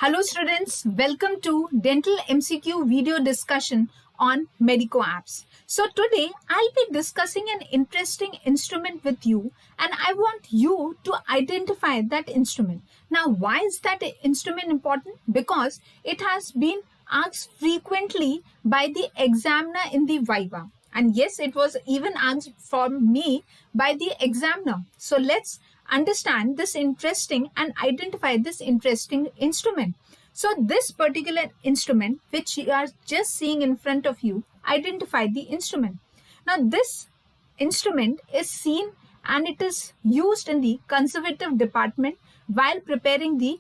Hello students, welcome to Dental MCQ video discussion on Medico apps. So today I'll be discussing an interesting instrument with you and I want you to identify that instrument. Now why is that instrument important? Because it has been asked frequently by the examiner in the Viva. And yes, it was even asked for me by the examiner. So let's understand this interesting and identify this interesting instrument. So this particular instrument which you are just seeing in front of you, identify the instrument. Now this instrument is seen and it is used in the conservative department while preparing the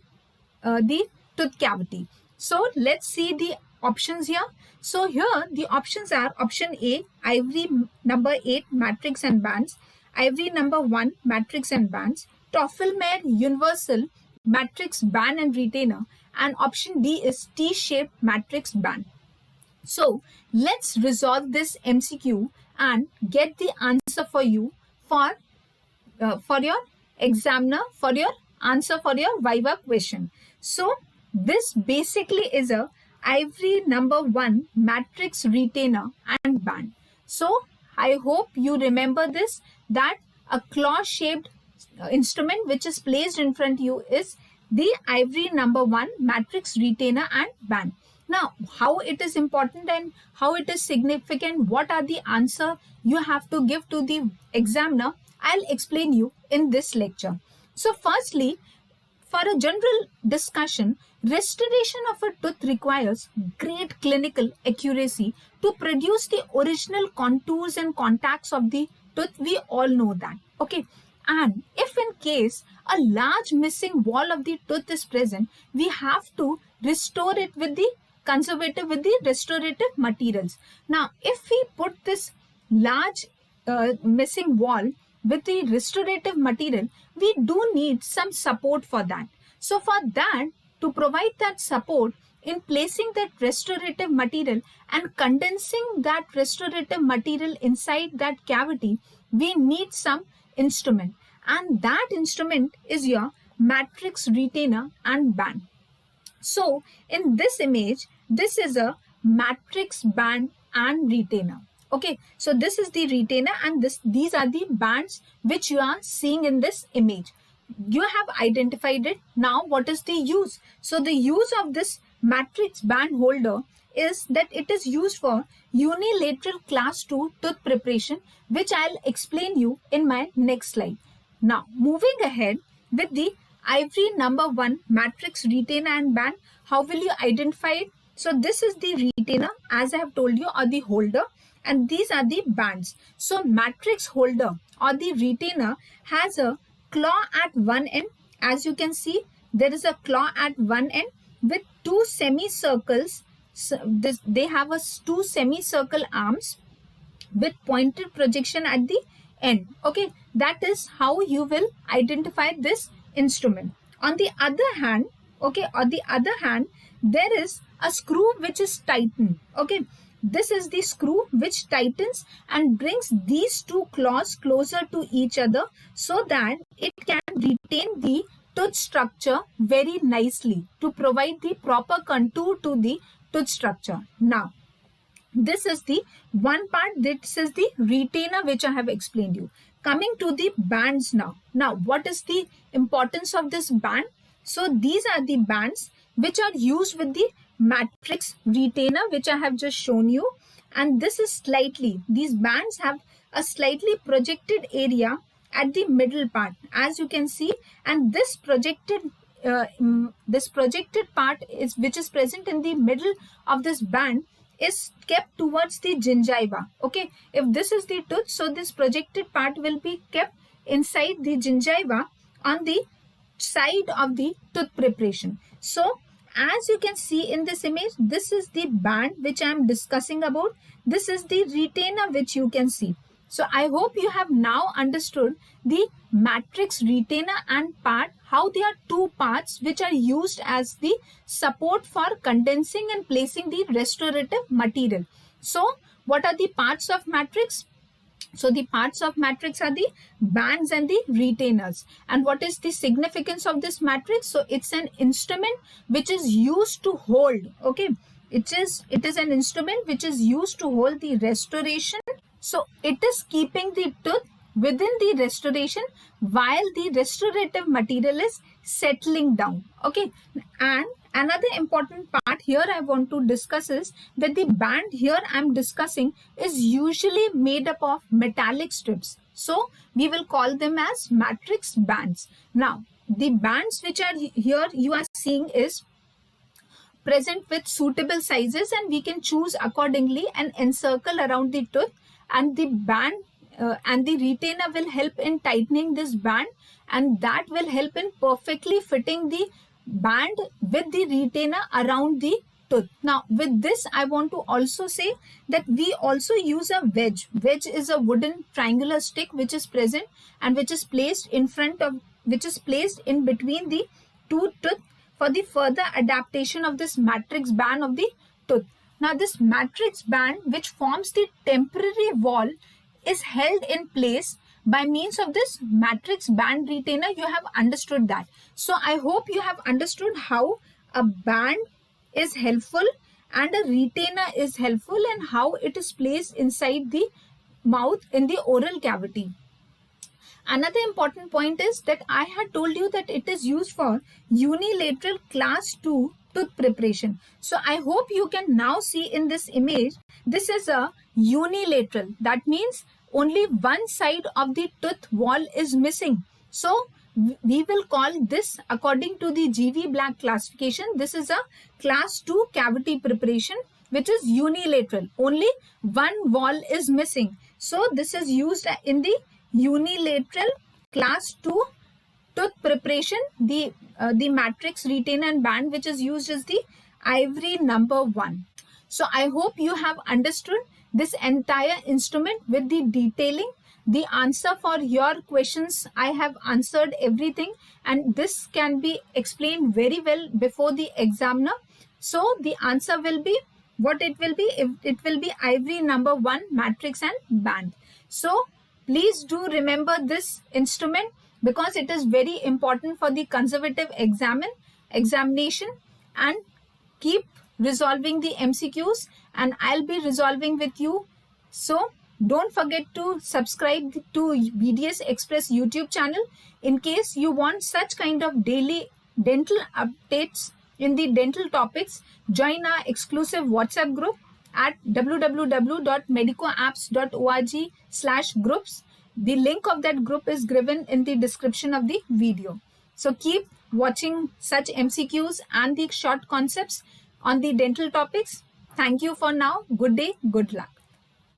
tooth cavity. So let's see the options here. So here the options are option A, Ivory number 8 matrix and bands, Ivory number 1 matrix and bands, Toffelmeyer universal matrix band and retainer, and option D is T-shaped matrix band. So let's resolve this MCQ and get the answer for you for your examiner, for your answer for your Viva question. So this basically is a Ivory number 1 matrix retainer and band. So I hope you remember this, that a claw shaped instrument which is placed in front of you is the Ivory number 1 matrix retainer and band. Now how it is important and how it is significant, what are the answer you have to give to the examiner, I'll explain you in this lecture. So firstly, for a general discussion, restoration of a tooth requires great clinical accuracy to produce the original contours and contacts of the tooth. We all know that. Okay. And if in case a large missing wall of the tooth is present, we have to restore it with the restorative materials. Now, if we put this large missing wall with the restorative material, we do need some support for that. So for that, to provide that support in placing that restorative material and condensing that restorative material inside that cavity, we need some instrument, and that instrument is your matrix retainer and band. So in this image, this is a matrix band and retainer. Okay, so this is the retainer and these are the bands which you are seeing in this image. You have identified it. Now what is the use? So the use of this matrix band holder is that it is used for unilateral class 2 tooth preparation, which I'll explain you in my next slide. Now moving ahead with the Ivory number 1 matrix retainer and band, how will you identify it? So this is the retainer, as I have told you, or the holder, and these are the bands. So matrix holder or the retainer has a claw at one end. As you can see, there is a claw at one end with two semicircles. So they have two semicircle arms with pointed projection at the end. Okay, that is how you will identify this instrument. On the other hand, there is a screw which is tightened. Okay, this is the screw which tightens and brings these two claws closer to each other so that it can retain the tooth structure very nicely to provide the proper contour to the tooth structure. Now, this is the one part. This is the retainer which I have explained you. Coming to the bands now. Now, what is the importance of this band? So, these are the bands which are used with the matrix retainer, which I have just shown you. And this is these bands have a slightly projected area at the middle part, as you can see. And this projected part which is present in the middle of this band is kept towards the gingiva. Okay, if this is the tooth, so this projected part will be kept inside the gingiva on the side of the tooth preparation. So as you can see in this image, this is the band which I am discussing about. This is the retainer which you can see. So I hope you have now understood the matrix retainer and part, how they are two parts which are used as the support for condensing and placing the restorative material. So what are the parts of matrix? So the parts of matrix are the bands and the retainers. And what is the significance of this matrix? So it's an instrument which is used to hold, okay, it is an instrument which is used to hold the restoration. So it is keeping the tooth within the restoration while the restorative material is settling down, okay. And another important part here I want to discuss is that the band here I'm discussing is usually made up of metallic strips. So we will call them as matrix bands. Now the bands which are here you are seeing is present with suitable sizes, and we can choose accordingly and encircle around the tooth, and the band and the retainer will help in tightening this band, and that will help in perfectly fitting the band with the retainer around the tooth. Now with this I want to also say that we also use a wedge. Wedge is a wooden triangular stick which is present and which is placed in between the two tooth for the further adaptation of this matrix band of the tooth. Now this matrix band which forms the temporary wall is held in place by means of this matrix band retainer. You have understood that. So I hope you have understood how a band is helpful and a retainer is helpful and how it is placed inside the mouth in the oral cavity. Another important point is that I had told you that it is used for unilateral class 2 tooth preparation. So I hope you can now see in this image, this is a unilateral. That means only one side of the tooth wall is missing. So we will call this, according to the GV Black classification, this is a class 2 cavity preparation which is unilateral. Only one wall is missing. So this is used in the unilateral class 2 tooth preparation. The matrix retainer and band which is used is the Ivory number 1. So I hope you have understood this entire instrument with the detailing. The answer for your questions, I have answered everything, and this can be explained very well before the examiner. So the answer will be what it will be. It will be Ivory number 1 matrix and band. So please do remember this instrument because it is very important for the conservative examination, and keep resolving the MCQs, and I'll be resolving with you. So don't forget to subscribe to BDS Express YouTube channel. In case you want such kind of daily dental updates in the dental topics, join our exclusive WhatsApp group at www.medicoapps.org/groups. The link of that group is given in the description of the video. So keep watching such MCQs and the short concepts on the dental topics. Thank you for now. Good day. Good luck.